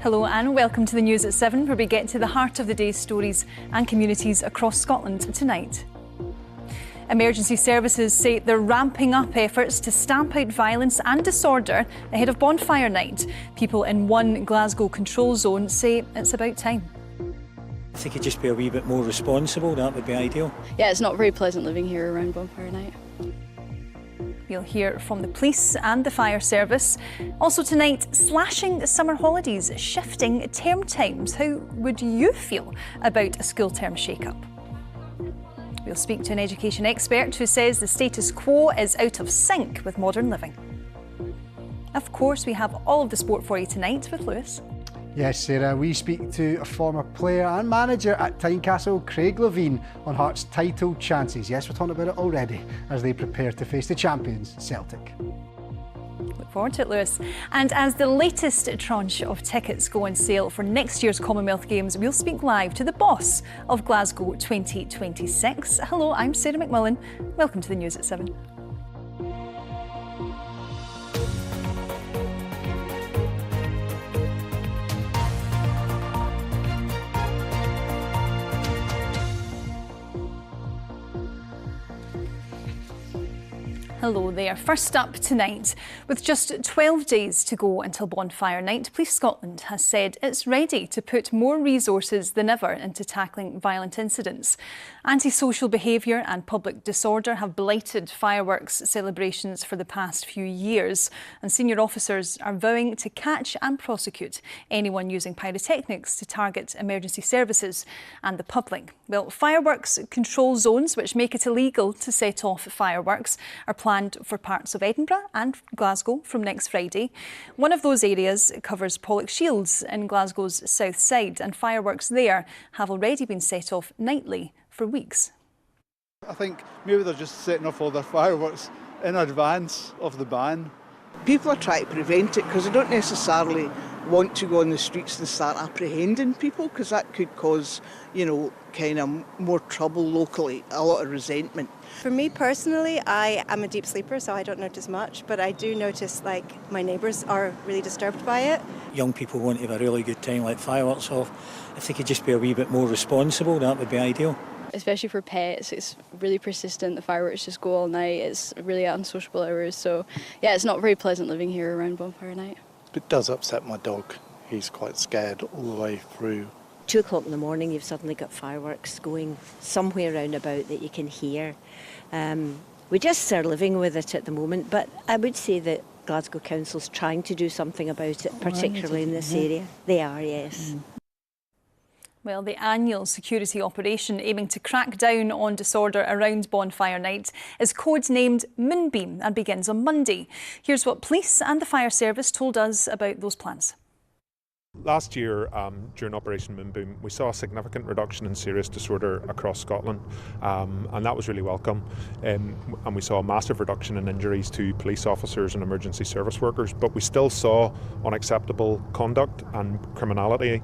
Hello and welcome to the news at 7, where we get to the heart of the day's stories and communities across Scotland tonight. Emergency services say they're ramping up efforts to stamp out violence and disorder ahead of Bonfire night. People in one Glasgow control zone say it's about time. If they could just be a wee bit more responsible, that would be ideal. Yeah, it's not very pleasant living here around Bonfire night. We'll hear from the police and the fire service. Also tonight, slashing summer holidays, shifting term times. How would you feel about a school term shake-up? We'll speak to an education expert who says the status quo is out of sync with modern living. Of course, we have all of the sport for you tonight with Lewis. Yes, Sarah, we speak to a former player and manager at Tynecastle, Craig Levine, on Hearts' title chances. Yes, we're talking about it already as they prepare to face the champions, Celtic. Look forward to it, Lewis. And as the latest tranche of tickets go on sale for next year's Commonwealth Games, we'll speak live to the boss of Glasgow 2026. Hello, I'm Sarah McMullen. Welcome to the news at 7. Hello there. First up tonight, with just 12 days to go until Bonfire night, Police Scotland has said it's ready to put more resources than ever into tackling violent incidents. Antisocial behaviour and public disorder have blighted fireworks celebrations for the past few years, and senior officers are vowing to catch and prosecute anyone using pyrotechnics to target emergency services and the public. Well, fireworks control zones, which make it illegal to set off fireworks, are planned for parts of Edinburgh and Glasgow from next Friday. One of those areas covers Pollokshields in Glasgow's south side, and fireworks there have already been set off nightly for weeks. I think maybe they're just setting off all their fireworks in advance of the ban. People are trying to prevent it because they don't necessarily want to go on the streets and start apprehending people, because that could cause, kind of more trouble locally, a lot of resentment. For me personally, I am a deep sleeper, so I don't notice much, but I do notice my neighbours are really disturbed by it. Young people want to have a really good time, like fireworks off. If they could just be a wee bit more responsible, that would be ideal. Especially for pets, it's really persistent. The fireworks just go all night. It's really unsociable hours. So yeah, it's not very pleasant living here around Bonfire night. It does upset my dog. He's quite scared all the way through. 2 o'clock in the morning, you've suddenly got fireworks going somewhere round about that you can hear. We just are living with it at the moment, but I would say that Glasgow Council's trying to do something about it, particularly in this area. They are, yes. Well, the annual security operation aiming to crack down on disorder around Bonfire night is codenamed Moonbeam and begins on Monday. Here's what police and the fire service told us about those plans. Last year, during Operation Moonbeam, we saw a significant reduction in serious disorder across Scotland, and that was really welcome. And we saw a massive reduction in injuries to police officers and emergency service workers, but we still saw unacceptable conduct and criminality,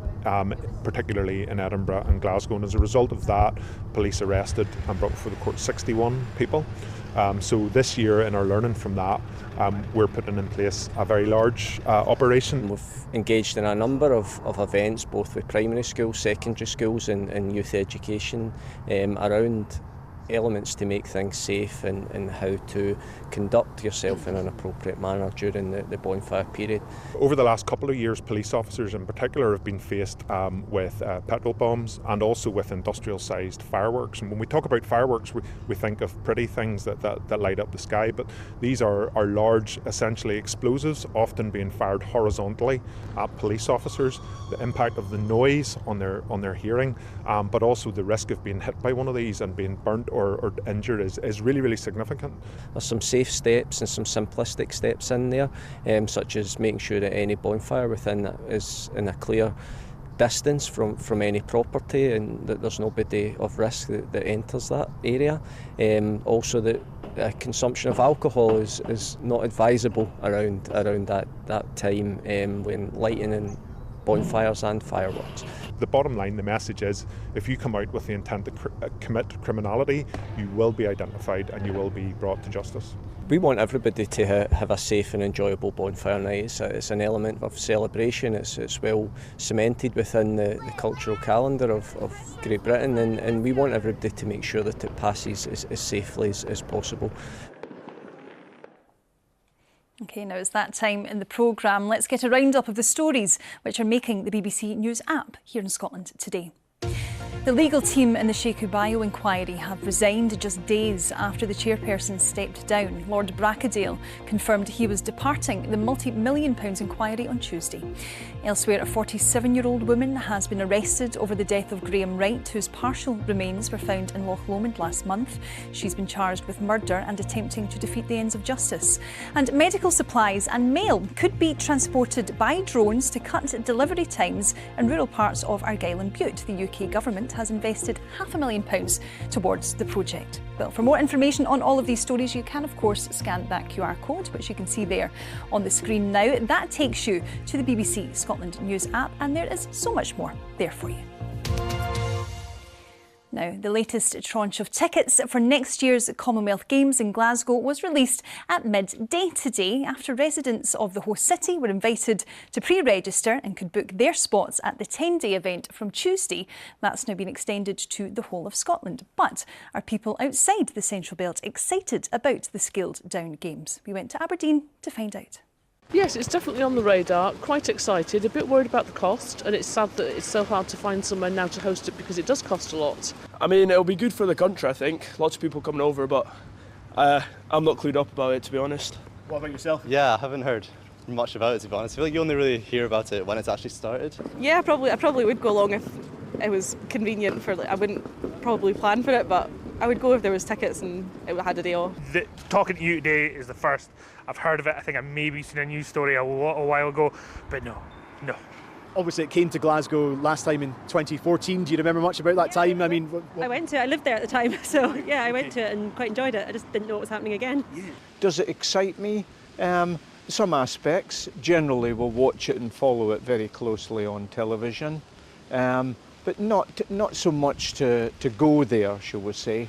particularly in Edinburgh and Glasgow. And as a result of that, police arrested and brought before the court 61 people. So this year, in our learning from that, we're putting in place a very large operation. We've engaged in a number of events, both with primary schools, secondary schools and youth education around elements to make things safe and how to conduct yourself in an appropriate manner during the bonfire period. Over the last couple of years, police officers in particular have been faced with petrol bombs and also with industrial-sized fireworks. And when we talk about fireworks, we think of pretty things that light up the sky, but these are large, essentially explosives, often being fired horizontally at police officers. The impact of the noise on their hearing, but also the risk of being hit by one of these and being burnt or injured is really, really significant. There's some safe steps and some simplistic steps in there, such as making sure that any bonfire within that is in a clear distance from any property and that there's nobody of risk that enters that area. Also that consumption of alcohol is not advisable around that time when lighting and bonfires and fireworks. The bottom line, the message is, if you come out with the intent to commit criminality, you will be identified and you will be brought to justice. We want everybody to have a safe and enjoyable bonfire night. It's an element of celebration. It's well cemented within the cultural calendar of Great Britain, and we want everybody to make sure that it passes as safely as possible. OK, now it's that time in the programme. Let's get a roundup of the stories which are making the BBC News app here in Scotland today. The legal team in the Sheikh Ubayo inquiry have resigned just days after the chairperson stepped down. Lord Brackadale confirmed he was departing the multi-million pounds inquiry on Tuesday. Elsewhere, a 47-year-old woman has been arrested over the death of Graham Wright, whose partial remains were found in Loch Lomond last month. She's been charged with murder and attempting to defeat the ends of justice. And medical supplies and mail could be transported by drones to cut delivery times in rural parts of Argyll and Bute. The UK government has invested £500,000 towards the project. Well, for more information on all of these stories, you can of course scan that QR code, which you can see there on the screen now. That takes you to the BBC Scotland News app, and there is so much more there for you. Now, the latest tranche of tickets for next year's Commonwealth Games in Glasgow was released at midday today after residents of the host city were invited to pre-register and could book their spots at the 10-day event from Tuesday. That's now been extended to the whole of Scotland. But are people outside the Central Belt excited about the scaled-down Games? We went to Aberdeen to find out. Yes, it's definitely on the radar, quite excited, a bit worried about the cost, and it's sad that it's so hard to find somewhere now to host it because it does cost a lot. I mean, it'll be good for the country, I think. Lots of people coming over, but I'm not clued up about it, to be honest. What about yourself? Yeah, I haven't heard much about it, to be honest. I feel like you only really hear about it when it's actually started. Yeah, I probably would go along if it was convenient for. I wouldn't probably plan for it, but I would go if there was tickets and it had a day off. Talking to you today is the first I've heard of it. I think I maybe seen a news story a while ago, but no. Obviously, it came to Glasgow last time in 2014. Do you remember much about that time? I mean, I went to it. I lived there at the time, so yeah, I went to it and quite enjoyed it. I just didn't know what was happening again. Yeah. Does it excite me? Some aspects. Generally, we'll watch it and follow it very closely on television, but not so much to go there, shall we say.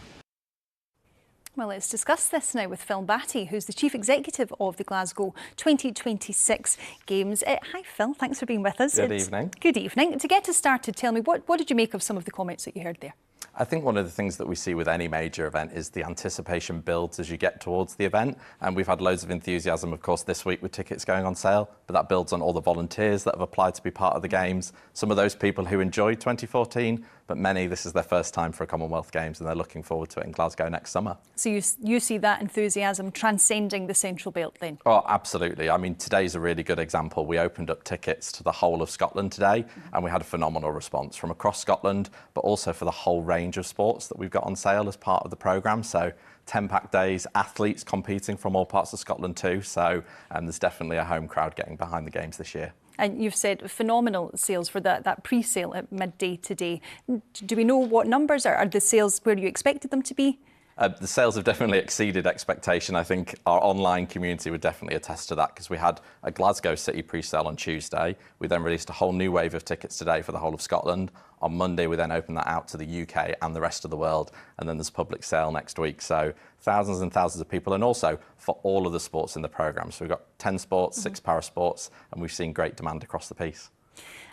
Well, let's discuss this now with Phil Batty, who's the Chief Executive of the Glasgow 2026 Games. Hi Phil, thanks for being with us. Good evening. Good evening. To get us started, tell me, what did you make of some of the comments that you heard there? I think one of the things that we see with any major event is the anticipation builds as you get towards the event, and we've had loads of enthusiasm, of course, this week with tickets going on sale, but that builds on all the volunteers that have applied to be part of the Games, some of those people who enjoyed 2014, but many, this is their first time for a Commonwealth Games and they're looking forward to it in Glasgow next summer. So you see that enthusiasm transcending the Central Belt then? Oh, absolutely. I mean, today's a really good example. We opened up tickets to the whole of Scotland today, and we had a phenomenal response from across Scotland, but also for the whole range of sports that we've got on sale as part of the programme. So 10-pack days, athletes competing from all parts of Scotland too. So there's definitely a home crowd getting behind the Games this year. And you've said phenomenal sales for that pre-sale at midday today. Do we know what numbers are the sales where you expected them to be? The sales have definitely exceeded expectation. I think our online community would definitely attest to that because we had a Glasgow City pre-sale on Tuesday. We then released a whole new wave of tickets today for the whole of Scotland. On Monday, we then opened that out to the UK and the rest of the world. And then there's public sale next week. So thousands and thousands of people, and also for all of the sports in the programme. So we've got 10 sports, 6 para-sports, and we've seen great demand across the piece.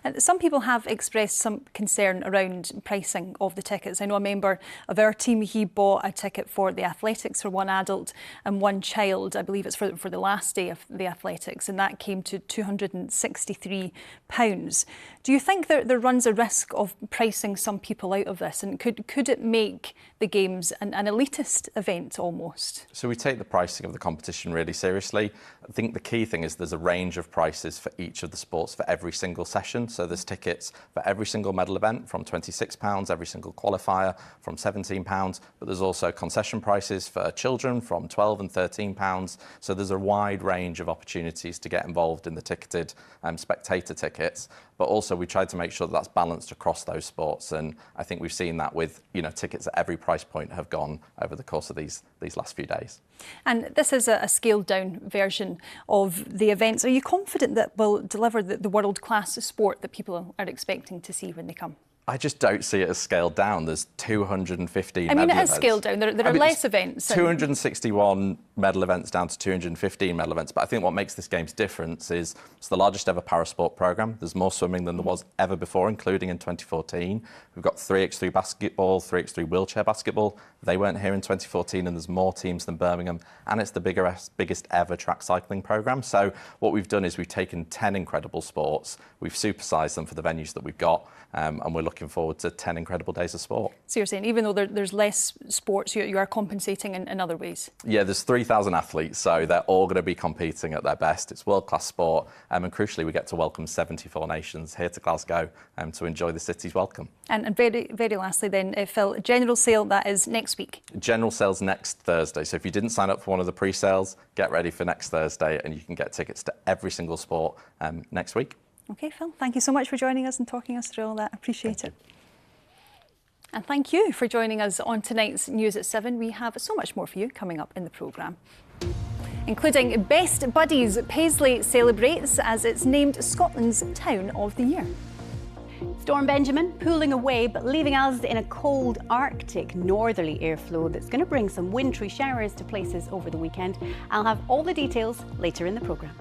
And some people have expressed some concern around pricing of the tickets. I know a member of our team, he bought a ticket for the athletics for one adult and one child. I believe it's for the last day of the athletics, and that came to £263. Do you think there runs a risk of pricing some people out of this? And could it make the Games an elitist event almost? So we take the pricing of the competition really seriously. I think the key thing is there's a range of prices for each of the sports for every single session. So there's tickets for every single medal event from £26, every single qualifier from £17, but there's also concession prices for children from £12 and £13. So there's a wide range of opportunities to get involved in the ticketed spectator tickets, but also we tried to make sure that that's balanced across those sports. And I think we've seen that with, tickets at every price point have gone over the course of these last few days. And this is a scaled down version of the events. Are you confident that will deliver the world-class sport sport that people are expecting to see when they come? I just don't see it as scaled down. There's 215 I mean, medal it is events. scaled down. There are less events. 261 medal events down to 215 medal events. But I think what makes this Games different is it's the largest ever parasport programme. There's more swimming than there was ever before, including in 2014. We've got 3x3 basketball, 3x3 wheelchair basketball. They weren't here in 2014, and there's more teams than Birmingham. And it's the biggest ever track cycling programme. So what we've done is we've taken 10 incredible sports, we've supersized them for the venues that we've got, and we're looking forward to 10 incredible days of sport. So you're saying even though there's less sports, you are compensating in other ways? Yeah, there's 3,000 athletes, so they're all going to be competing at their best. It's world-class sport, and crucially, we get to welcome 74 nations here to Glasgow to enjoy the city's welcome. And very, very lastly then, Phil, general sale, that is next week? General sale's next Thursday, so if you didn't sign up for one of the pre-sales, get ready for next Thursday, and you can get tickets to every single sport next week. OK, Phil, thank you so much for joining us and talking us through all that. Appreciate it. And thank you for joining us on tonight's News at 7. We have so much more for you coming up in the programme, including Best Buddies. Paisley celebrates as it's named Scotland's Town of the Year. Storm Benjamin pulling away but leaving us in a cold Arctic northerly airflow that's going to bring some wintry showers to places over the weekend. I'll have all the details later in the programme.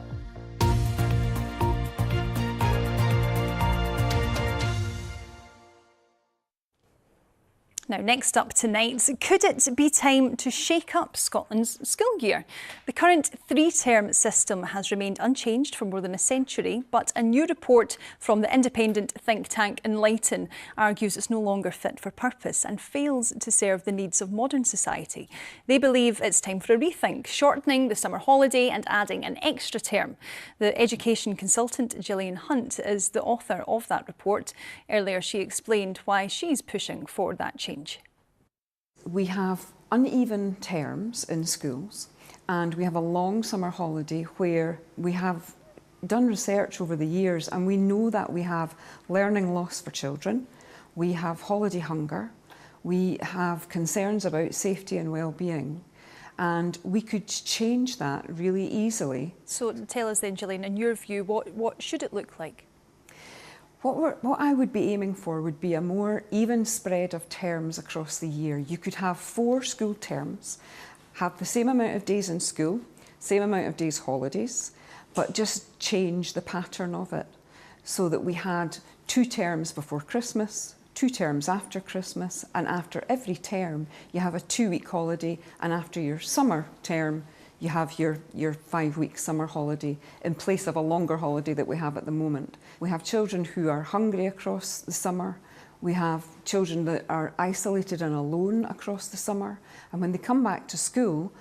Now, next up tonight, could it be time to shake up Scotland's school year? The current three-term system has remained unchanged for more than a century, but a new report from the independent think tank Enlighten argues it's no longer fit for purpose and fails to serve the needs of modern society. They believe it's time for a rethink, shortening the summer holiday and adding an extra term. The education consultant Gillian Hunt is the author of that report. Earlier, she explained why she's pushing for that change. We have uneven terms in schools, and we have a long summer holiday where we have done research over the years, and we know that we have learning loss for children, we have holiday hunger, we have concerns about safety and well-being, and we could change that really easily. So tell us then, Gillian, in your view, what should it look like? What I would be aiming for would be a more even spread of terms across the year. You could have 4 school terms, have the same amount of days in school, same amount of days holidays, but just change the pattern of it so that we had 2 terms before Christmas, 2 terms after Christmas, and after every term you have a 2-week holiday, and after your summer term you have your 5-week summer holiday in place of a longer holiday that we have at the moment. We have children who are hungry across the summer. We have children that are isolated and alone across the summer. And when they come back to school,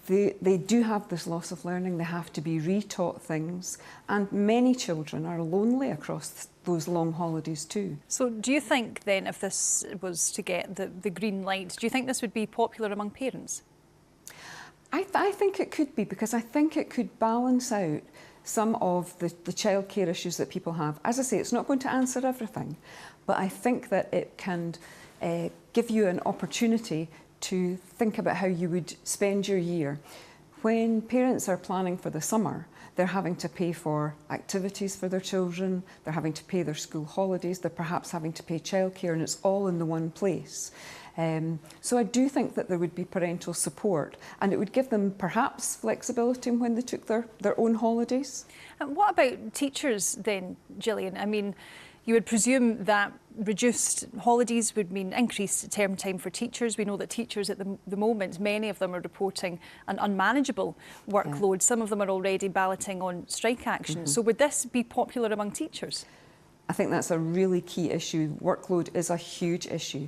they do have this loss of learning. They have to be retaught things. And many children are lonely across those long holidays too. So do you think then, if this was to get the green light, do you think this would be popular among parents? I think it could be, because I think it could balance out some of the childcare issues that people have. As I say, it's not going to answer everything, but I think that it can give you an opportunity to think about how you would spend your year. When parents are planning for the summer, they're having to pay for activities for their children, they're having to pay their school holidays, they're perhaps having to pay childcare, and it's all in the one place. So I do think that there would be parental support, and it would give them perhaps flexibility when they took their own holidays. And what about teachers then, Gillian? I mean, you would presume that reduced holidays would mean increased term time for teachers. We know that teachers at the moment, many of them are reporting an unmanageable workload. Yeah. Some of them are already balloting on strike action. So would this be popular among teachers? I think that's a really key issue. Workload is a huge issue.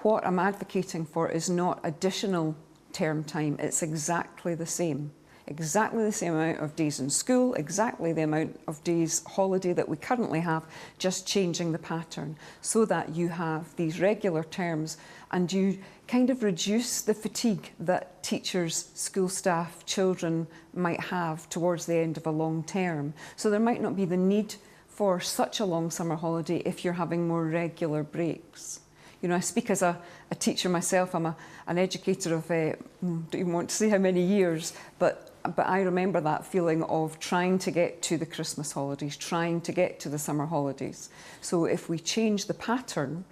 What I'm advocating for is not additional term time, it's exactly the same. Exactly the same amount of days in school, exactly the amount of days holiday that we currently have, just changing the pattern so that you have these regular terms and you kind of reduce the fatigue that teachers, school staff, children might have towards the end of a long term. So there might not be the need for such a long summer holiday if you're having more regular breaks. You know, I speak as a teacher myself. I'm an educator of, don't even want to say how many years, but but I remember that feeling of trying to get to the Christmas holidays, trying to get to the summer holidays. So if we change the pattern,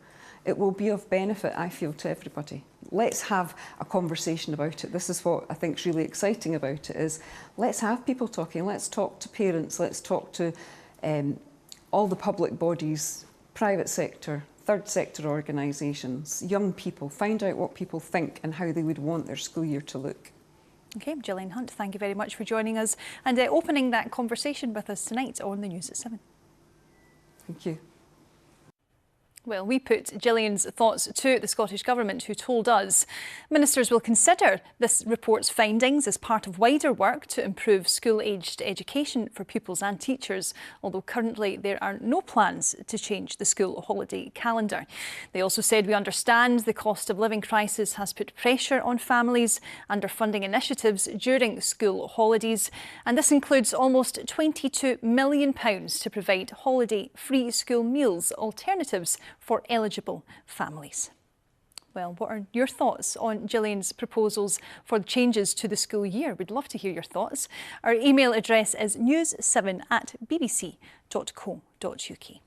it will be of benefit, I feel, to everybody. Let's have a conversation about it. This is what I think is really exciting about it, is let's have people talking. Let's talk to parents. Let's talk to all the public bodies, private sector, third sector organisations, young people. Find out what people think and how they would want their school year to look. OK, Gillian Hunt, thank you very much for joining us and opening that conversation with us tonight on the News at 7. Thank you. Well, we put Gillian's thoughts to the Scottish Government, who told us ministers will consider this report's findings as part of wider work to improve school-aged education for pupils and teachers, although currently there are no plans to change the school holiday calendar. They also said, we understand the cost of living crisis has put pressure on families underfunding initiatives during school holidays, and this includes almost £22 million to provide holiday-free school meals alternatives for eligible families. Well, what are your thoughts on Gillian's proposals for changes to the school year? We'd love to hear your thoughts. Our email address is news7@bbc.co.uk.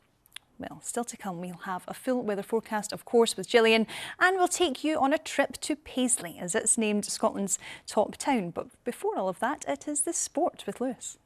Well, still to come, we'll have a full weather forecast, of course, with Gillian, and we'll take you on a trip to Paisley, as it's named Scotland's top town. But before all of that, it is the sport with Lewis.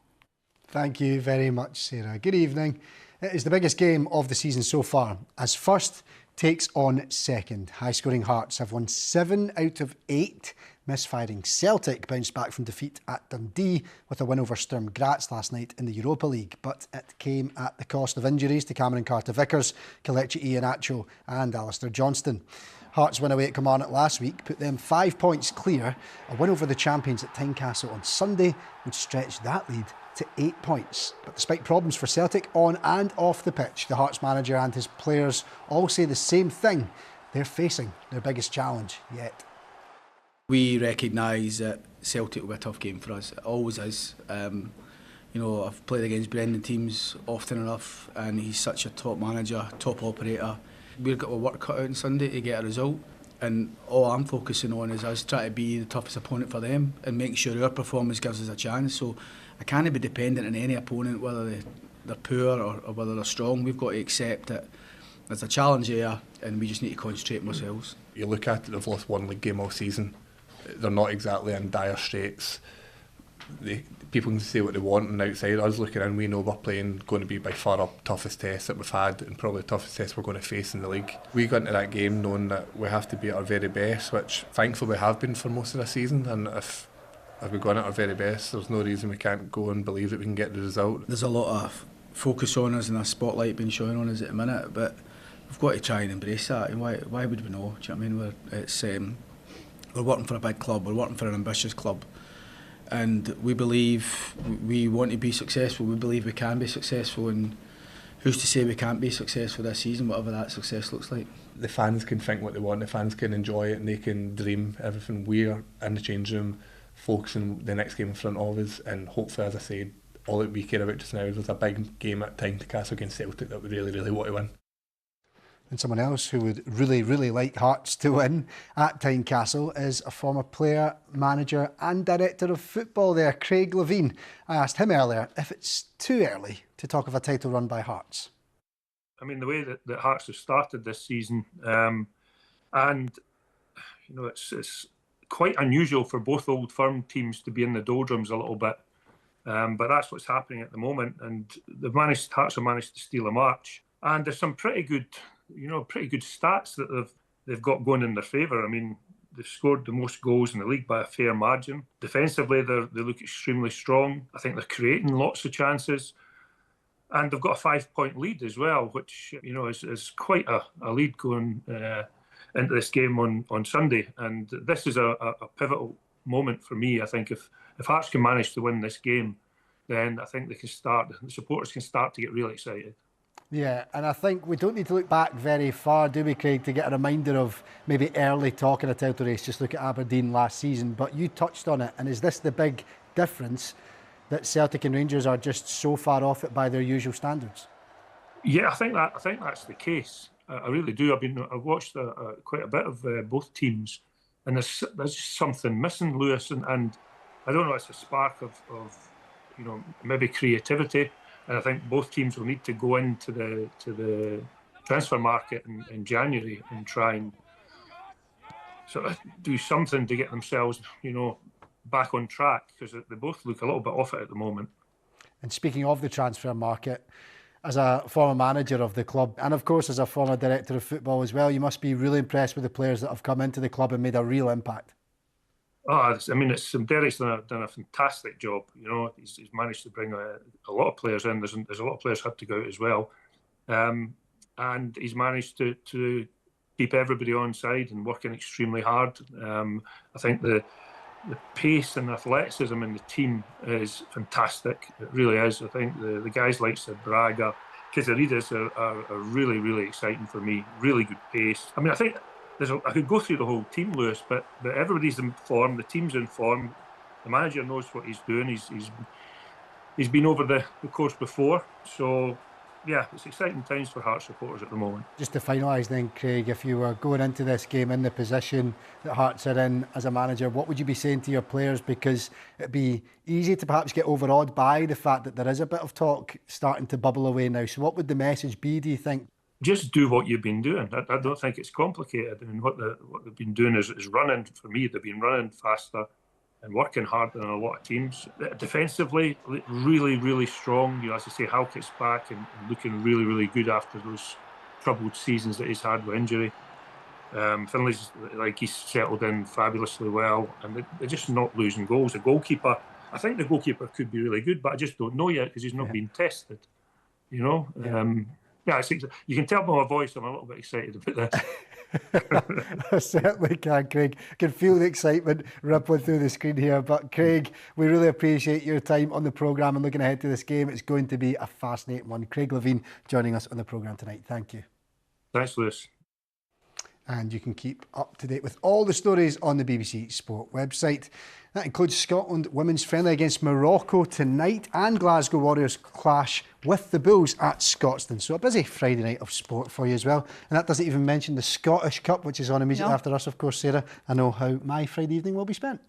Thank you very much, Sarah. Good evening. It is the biggest game of the season so far, as first takes on second. High-scoring Hearts have won 7 out of 8. Misfiring Celtic bounced back from defeat at Dundee with a win over Sturm Graz last night in the Europa League, but it came at the cost of injuries to Cameron Carter-Vickers, Kelechi Iheanacho and Alistair Johnston. Hearts' win away at Kilmarnock last week put them 5 points clear. A win over the champions at Tynecastle on Sunday would stretch that lead to 8 points. But despite problems for Celtic on and off the pitch, the Hearts manager and his players all say the same thing. They're facing their biggest challenge yet. We recognise that Celtic will be a tough game for us. It always is. You know, I've played against Brendan teams often enough, and he's such a top manager, top operator. We've got our work cut out on Sunday to get a result, and all I'm focusing on is us trying to be the toughest opponent for them and making sure our performance gives us a chance. So I can't be dependent on any opponent, whether they're poor or whether they're strong. We've got to accept that there's a challenge there, and we just need to concentrate on ourselves. You look at it, they've lost one league game all season. They're not exactly in dire straits. People can say what they want, and outside us looking in, we know we're going to be by far our toughest test that we've had, and probably the toughest test we're going to face in the league. We got into that game knowing that we have to be at our very best, which thankfully we have been for most of the season, and if we've gone at our very best, there's no reason we can't go and believe that we can get the result. There's a lot of focus on us and a spotlight being shown on us at the minute, but we've got to try and embrace that. And why would we know? Do you know what I mean? We're working for a big club, we're working for an ambitious club, and we believe we want to be successful, we believe we can be successful, and who's to say we can't be successful this season, whatever that success looks like. The fans can think what they want, the fans can enjoy it, and they can dream everything. We're in the change room focusing the next game in front of us, and hopefully, as I said, all that we care about just now is there's a big game at Tynecastle against Celtic that we really, really want to win. And someone else who would really, really like Hearts to win at Tynecastle is a former player, manager and director of football there, Craig Levine. I asked him earlier if it's too early to talk of a title run by Hearts. I mean, the way that Hearts have started this season, and you know, it's quite unusual for both old firm teams to be in the doldrums a little bit, but that's what's happening at the moment, and Hearts have managed to steal a march, and there's some pretty good stats that they've got going in their favour. I mean, they've scored the most goals in the league by a fair margin. Defensively, they look extremely strong. I think they're creating lots of chances, and they've got a 5-point lead as well, which is quite a lead going into this game on Sunday. And this is a pivotal moment for me. I think if Hearts can manage to win this game, then I think the supporters can start to get really excited. Yeah, and I think we don't need to look back very far, do we, Craig, to get a reminder of maybe early talk in a title race. Just look at Aberdeen last season. But you touched on it, and is this the big difference, that Celtic and Rangers are just so far off it by their usual standards? Yeah, I think that's the case. I really do. I've watched quite a bit of both teams, and there's just something missing, Lewis, and I don't know, it's a spark of maybe creativity, and I think both teams will need to go into the transfer market in January and try and sort of do something to get themselves, back on track, because they both look a little bit off it at the moment. And speaking of the transfer market, as a former manager of the club, and of course as a former director of football as well, you must be really impressed with the players that have come into the club and made a real impact. Oh, Derek's done a fantastic job. He's managed to bring a lot of players in. There's a lot of players had to go out as well, and he's managed to keep everybody on side and working extremely hard. I think the pace and athleticism in the team is fantastic. It really is. I think the guys like Braga, Casaridis are really, really exciting for me. Really good pace. I think I could go through the whole team, Lewis, but everybody's in form. The team's in form. The manager knows what he's doing. He's been over the course before. So, yeah, it's exciting times for Hearts supporters at the moment. Just to finalise then, Craig, if you were going into this game in the position that Hearts are in as a manager, what would you be saying to your players? Because it'd be easy to perhaps get overawed by the fact that there is a bit of talk starting to bubble away now. So what would the message be, do you think? Just do what you've been doing. I don't think it's complicated. What they've been doing is running. For me, they've been running faster and working harder than a lot of teams. Defensively, really, really strong. As I say, Halkett's back and looking really, really good after those troubled seasons that he's had with injury. Finley's he's settled in fabulously well, and they're just not losing goals. The goalkeeper, I think the goalkeeper could be really good, but I just don't know yet because he's not been tested. You can tell by my voice I'm a little bit excited about this. I certainly can, Craig. I can feel the excitement rippling through the screen here. But Craig, we really appreciate your time on the programme and looking ahead to this game. It's going to be a fascinating one. Craig Levine joining us on the programme tonight. Thank you. Thanks, Lewis. And you can keep up to date with all the stories on the BBC Sport website. That includes Scotland women's friendly against Morocco tonight, and Glasgow Warriors clash with the Bulls at Scotstoun. So a busy Friday night of sport for you as well. And that doesn't even mention the Scottish Cup, which is on immediately after us, of course, Sarah. I know how my Friday evening will be spent.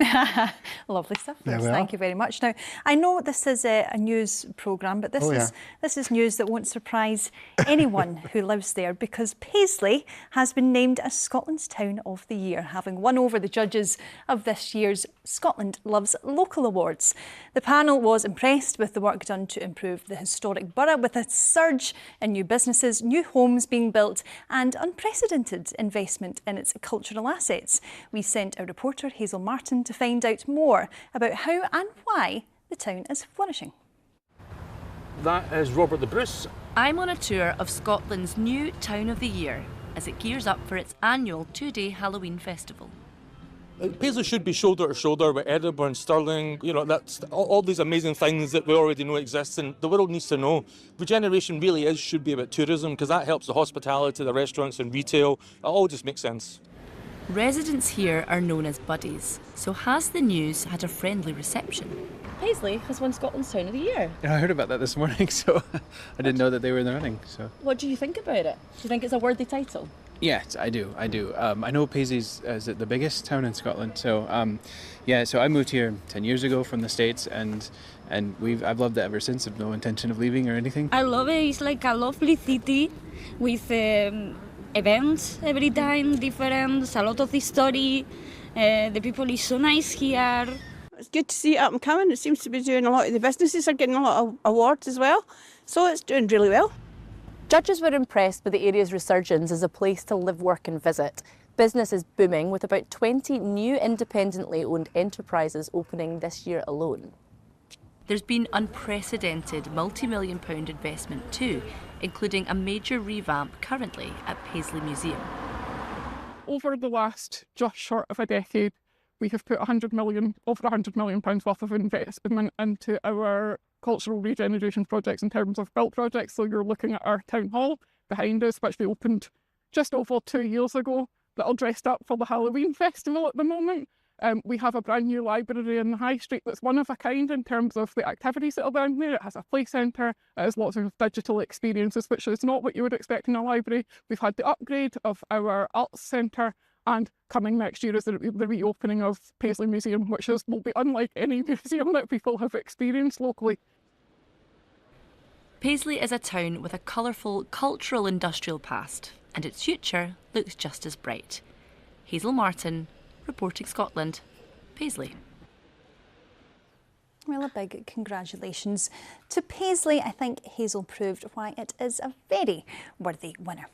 Lovely stuff. Yes, thank you very much. Now, I know this is a news programme, but this is news that won't surprise anyone who lives there, because Paisley has been named as Scotland's Town of the Year, having won over the judges of this year's Scotland Loves Local Awards. The panel was impressed with the work done to improve the historic borough, with a surge in new businesses, new homes being built and unprecedented investment in its cultural assets. We sent our reporter Hazel Martin to find out more about how and why the town is flourishing. That is Robert the Bruce. I'm on a tour of Scotland's new Town of the Year as it gears up for its annual 2-day Halloween festival. Paisley should be shoulder to shoulder with Edinburgh and Stirling. That's all these amazing things that we already know exist, and the world needs to know. Regeneration really should be about tourism, because that helps the hospitality, the restaurants and retail. It all just makes sense. Residents here are known as buddies, so has the news had a friendly reception? Paisley has won Scotland's Town of the Year. Yeah, I heard about that this morning, so I didn't know that they were in the running. So, what do you think about it? Do you think it's a worthy title? Yes, I do. I know Paisley's is the biggest town in Scotland. So, so I moved here 10 years ago from the States, and I've loved it ever since. I've no intention of leaving or anything. I love it. It's like a lovely city with events every time, different, a lot of history. The people is so nice here. It's good to see it up and coming. It seems to be doing a lot of the businesses are getting a lot of awards as well. So it's doing really well. Judges were impressed with the area's resurgence as a place to live, work and visit. Business is booming, with about 20 new independently owned enterprises opening this year alone. There's been unprecedented multi-million-pound investment too, including a major revamp currently at Paisley Museum. Over the last just short of a decade, we have put over £100 million worth of investment into our cultural regeneration projects in terms of built projects. So you're looking at our town hall behind us, which we opened just over 2 years ago, that are dressed up for the Halloween festival at the moment. We have a brand new library in the High Street that's one of a kind in terms of the activities that are down there. It has a play centre, it has lots of digital experiences, which is not what you would expect in a library. We've had the upgrade of our arts centre, And coming next year is the reopening of Paisley Museum, which will be unlike any museum that people have experienced locally. Paisley is a town with a colourful cultural industrial past, and its future looks just as bright. Hazel Martin, reporting Scotland, Paisley. Well, a big congratulations to Paisley. I think Hazel proved why it is a very worthy winner.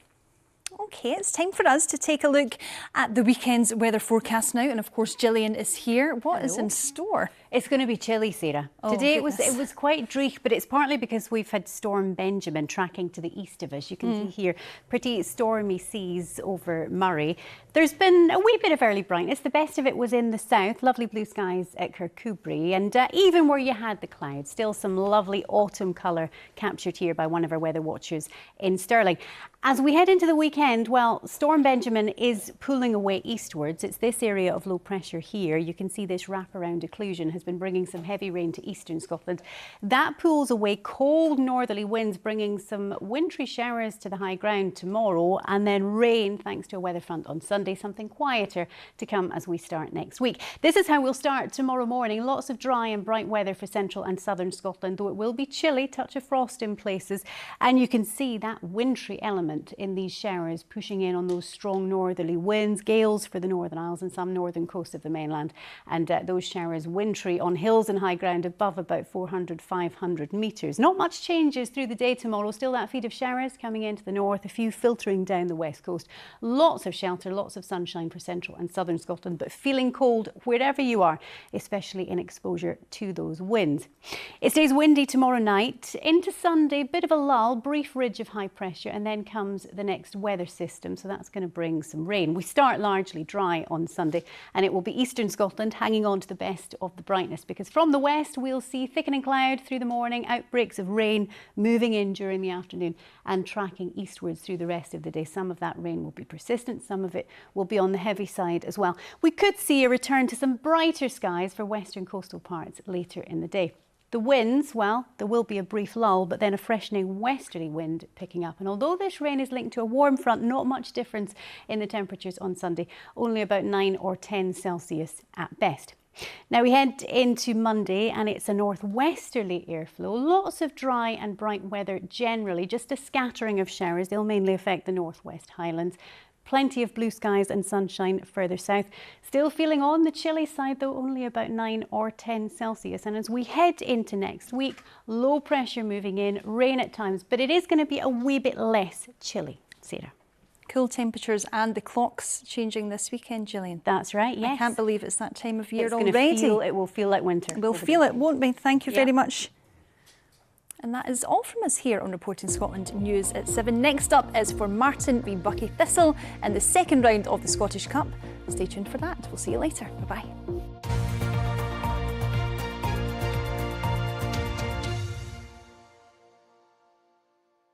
OK, it's time for us to take a look at the weekend's weather forecast now. And of course, Gillian is here. What is in store? It's going to be chilly, Sarah. Today it was quite dreich, but it's partly because we've had Storm Benjamin tracking to the east of us. You can see here pretty stormy seas over Murray. There's been a wee bit of early brightness. The best of it was in the south, lovely blue skies at Kirkcudbright, and even where you had the clouds, still some lovely autumn colour captured here by one of our weather watchers in Stirling. As we head into the weekend, well, Storm Benjamin is pulling away eastwards. It's this area of low pressure here. You can see this wraparound occlusion has been bringing some heavy rain to eastern Scotland. That pulls away cold northerly winds, bringing some wintry showers to the high ground tomorrow, and then rain thanks to a weather front on Sunday, something quieter to come as we start next week. This is how we'll start tomorrow morning. Lots of dry and bright weather for central and southern Scotland, though it will be chilly, touch of frost in places, and you can see that wintry element in these showers pushing in on those strong northerly winds, gales for the Northern Isles and some northern coast of the mainland, and those showers wintry on hills and high ground above about 400-500 metres. Not much changes through the day tomorrow, still that feed of showers coming into the north, a few filtering down the west coast. Lots of shelter, lots of sunshine for central and southern Scotland, but feeling cold wherever you are, especially in exposure to those winds. It stays windy tomorrow night. Into Sunday, bit of a lull, brief ridge of high pressure, and then comes the next weather system, so that's going to bring some rain. We start largely dry on Sunday, and it will be eastern Scotland hanging on to the best of the brightness, because from the west we'll see thickening cloud through the morning, outbreaks of rain moving in during the afternoon and tracking eastwards through the rest of the day. Some of that rain will be persistent, some of it will be on the heavy side as well. We could see a return to some brighter skies for western coastal parts later in the day. The winds, well, there will be a brief lull, but then a freshening westerly wind picking up. And although this rain is linked to a warm front, not much difference in the temperatures on Sunday, only about 9 or 10 Celsius at best. Now we head into Monday and it's a northwesterly airflow. Lots of dry and bright weather generally, just a scattering of showers. They'll mainly affect the northwest highlands. Plenty of blue skies and sunshine further south. Still feeling on the chilly side though, only about 9 or 10 Celsius. And as we head into next week, low pressure moving in, rain at times, but it is going to be a wee bit less chilly. Sarah. Cool temperatures and the clocks changing this weekend, Gillian. That's right, yes. I can't believe it's that time of year It's already. It will feel like winter. We'll feel it, won't we? Thank you very much. And that is all from us here on Reporting Scotland News at 7. Next up is for Martin v Buckie Thistle and the second round of the Scottish Cup. Stay tuned for that. We'll see you later. Bye-bye.